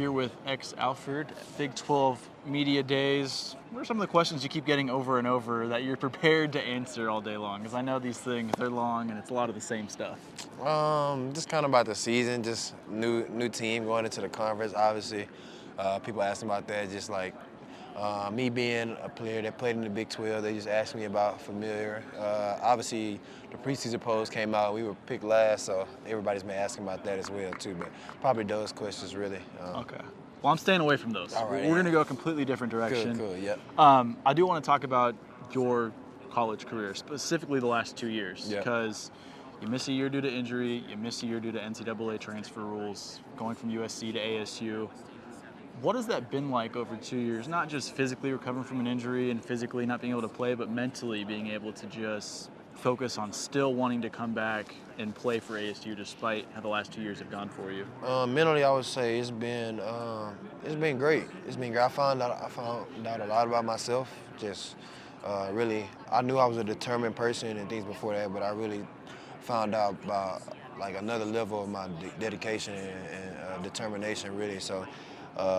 here with Alford, Big 12 Media Days. What are some of the questions you keep getting over and over that you're prepared to answer all day long? Because I know these things, they're long and it's a lot of the same stuff. Just kind of about the season, just new team going into the conference. Obviously, people asking about that. Just like me being a player that played in the Big 12, they just asked me about familiar. Obviously, the preseason polls came out. We were picked last, so everybody's been asking about that as well too. But probably those questions really. Okay. Well, I'm staying away from those. All right, We're going to go a completely different direction. Cool, yep. I do want to talk about your college career, specifically the last 2 years, because you miss a year due to injury, you miss a year due to NCAA transfer rules, going from USC to ASU. What has that been like over 2 years? Not just physically recovering from an injury and physically not being able to play, but mentally being able to just focus on still wanting to come back and play for ASU despite how the last 2 years have gone for you? Mentally, I would say it's been great. It's been great. I found out a lot about myself. Just really, I knew I was a determined person and things before that, but I really found out about like another level of my dedication and determination, really. So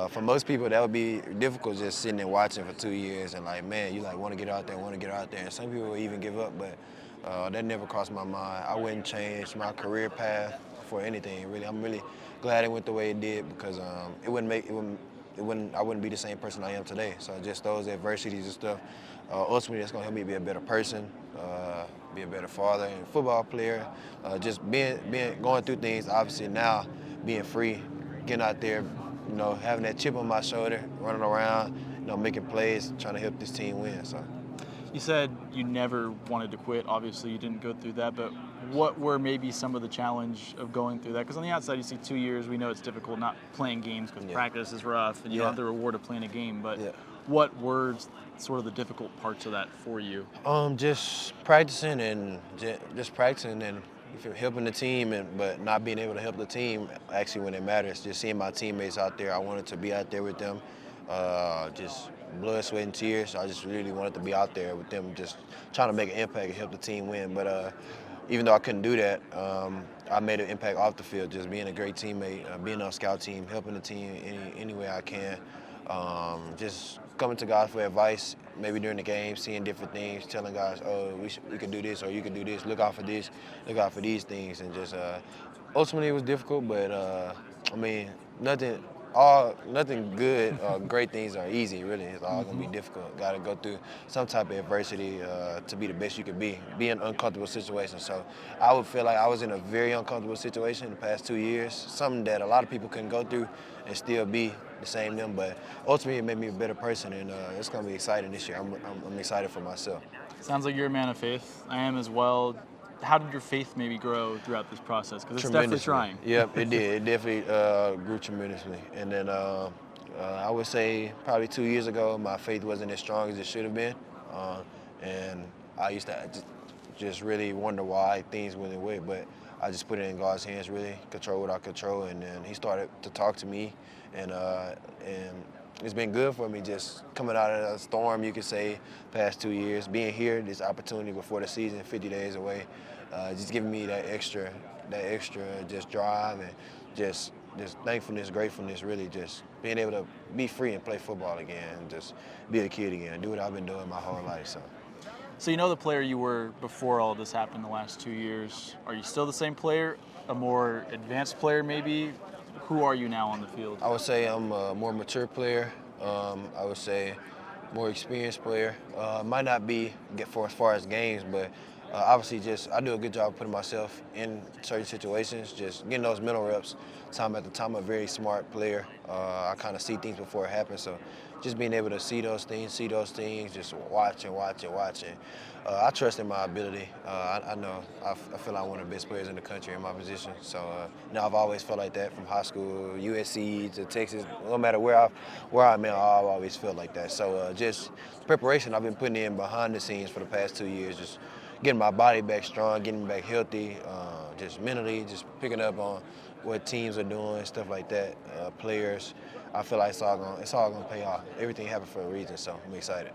for most people, that would be difficult, just sitting and watching for 2 years and like, man, you like want to get out there. And some people will even give up, but that never crossed my mind. I wouldn't change my career path for anything, really. I'm really glad it went the way it did because I wouldn't be the same person I am today. So just those adversities and stuff, ultimately that's gonna help me be a better person, be a better father and football player. Just going through things. Obviously now being free, getting out there, you know, having that chip on my shoulder, running around, you know, making plays, trying to help this team win. So. You said you never wanted to quit. Obviously, you didn't go through that, but what were maybe some of the challenge of going through that? Because on the outside, you see 2 years. We know it's difficult not playing games because practice is rough, and you don't have the reward of playing a game. But what were sort of the difficult parts of that for you? Just practicing and if you're helping the team, but not being able to help the team actually when it matters. Just seeing my teammates out there, I wanted to be out there with them. Just blood, sweat, and tears. I just really wanted to be out there with them, just trying to make an impact and help the team win. But even though I couldn't do that, I made an impact off the field, just being a great teammate, being on a scout team, helping the team any way I can. Just coming to guys for advice, maybe during the game, seeing different things, telling guys, oh, we could do this or you could do this, look out for this, look out for these things. And just ultimately it was difficult, but I mean, nothing good or great things are easy, really. It's all going to be difficult. Got to go through some type of adversity to be the best you can be in uncomfortable situations. So I would feel like I was in a very uncomfortable situation in the past 2 years, something that a lot of people couldn't go through and still be the same them. But ultimately it made me a better person, and it's going to be exciting this year. I'm excited for myself. Sounds like you're a man of faith. I am as well. How did your faith maybe grow throughout this process? Because it's definitely trying. Yep, it did. It definitely grew tremendously. And then I would say probably 2 years ago, my faith wasn't as strong as it should have been. And I used to just really wonder why things went away. But I just put it in God's hands, really, control what I control. And then he started to talk to me. And it's been good for me just coming out of a storm, you could say, past 2 years. Being here, this opportunity before the season, 50 days away, just giving me that extra just drive and just thankfulness, gratefulness, really just being able to be free and play football again, and just be a kid again, do what I've been doing my whole life. So you know the player you were before all of this happened the last 2 years. Are you still the same player, a more advanced player maybe? Who are you now on the field? I would say I'm a more mature player. I would say more experienced player. Might not be as far as games, but obviously just I do a good job of putting myself in certain situations, just getting those mental reps time after time. I'm a very smart player. I kind of see things before it happens, so just being able to see those things, just watch. I trust in my ability. I know I feel like I'm one of the best players in the country in my position. So now I've always felt like that from high school, USC to Texas. No matter where I'm at, I've always felt like that. So just preparation I've been putting in behind the scenes for the past 2 years, just getting my body back strong, getting back healthy, just mentally, just picking up on what teams are doing, stuff like that, players. I feel like it's all gonna pay off. Everything happened for a reason, so I'm excited.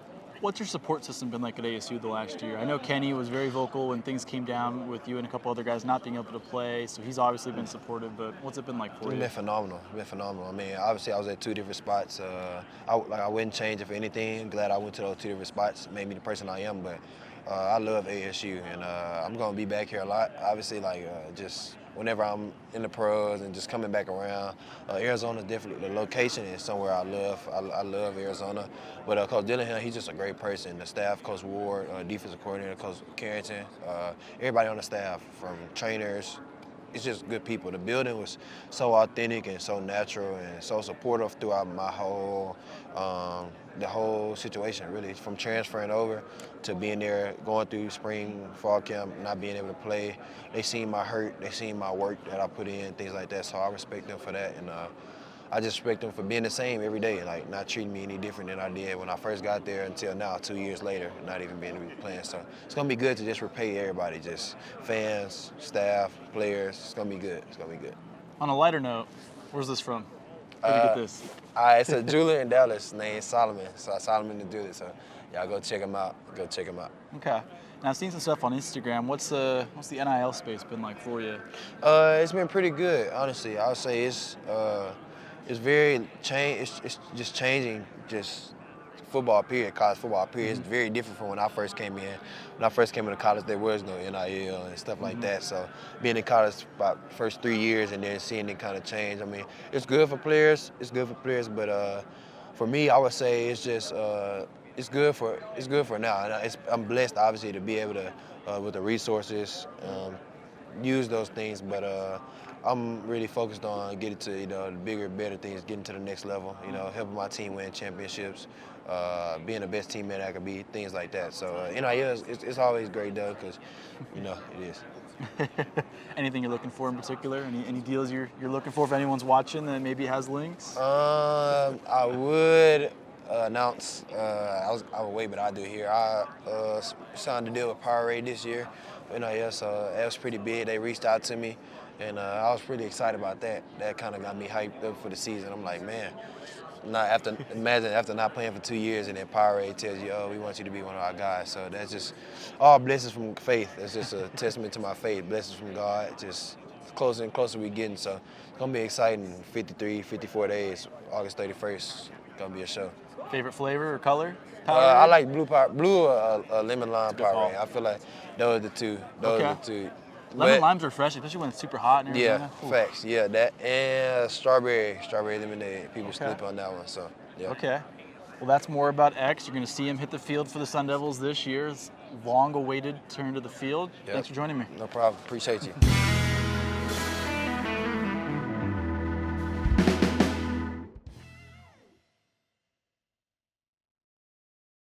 What's your support system been like at ASU the last year? I know Kenny was very vocal when things came down with you and a couple other guys not being able to play, so he's obviously been supportive, but what's it been like for you? It's been phenomenal. It's been phenomenal. I mean, obviously I was at 2 different spots. I wouldn't change it for anything. Glad I went to those 2 different spots. Made me the person I am, but I love ASU, and I'm going to be back here a lot. Obviously, just whenever I'm in the pros and just coming back around. Arizona, definitely, the location is somewhere I love. I love Arizona. But Coach Dillingham, he's just a great person. The staff, Coach Ward, defensive coordinator, Coach Carrington, everybody on the staff, from trainers, it's just good people. The building was so authentic and so natural and so supportive throughout my the whole situation, really, from transferring over to being there, going through spring, fall camp, not being able to play. They seen my hurt, they seen my work that I put in, things like that. So I respect them for that, and I just respect them for being the same every day, like not treating me any different than I did when I first got there until now, 2 years later, not even being able to be playing. So it's gonna be good to just repay everybody, just fans, staff, players. It's gonna be good. It's gonna be good. On a lighter note, where's this from? Where'd you get this? It's a jeweler in Dallas named Solomon. So Solomon the jeweler. So y'all go check him out. Go check him out. Okay. Now I've seen some stuff on Instagram. What's the NIL space been like for you? It's been pretty good, honestly. I would say it's very it's just changing. Just football period, college football period. It's very different from when I first came in. When I first came into college, there was no NIL and stuff like that. So being in college about the first 3 years and then seeing it kind of change. I mean, it's good for players. It's good for players, but for me, I would say it's just it's good for now. And I'm blessed, obviously, to be able to with the resources use those things, but I'm really focused on getting to the bigger, better things, getting to the next level. Helping my team win championships, being the best teammate I could be, things like that. So it's always great, though, because it is. Anything you're looking for in particular? Any deals you're looking for if anyone's watching that maybe has links? I would announce. I would wait, but I'll do it here. I signed a deal with Powerade this year. So that was pretty big. They reached out to me, and I was pretty excited about that. That kind of got me hyped up for the season. I'm like, man, imagine after not playing for 2 years, and then Powerade tells you, oh, we want you to be one of our guys. So that's just all blessings from faith. That's just a testament to my faith. Blessings from God. Just closer and closer we getting. So it's gonna be exciting. 53, 54 days. August 31st, gonna be a show. Favorite flavor or color? I like blue lemon lime Powerade. I feel like those are the two. Those are the two. Lemon lime's refreshing, especially when it's super hot in Arizona. Yeah, facts. Yeah, that and strawberry lemonade. People sleep on that one. So yeah. Okay. Well, that's more about X. You're going to see him hit the field for the Sun Devils this year. It's long-awaited turn to the field. Yep. Thanks for joining me. No problem. Appreciate you.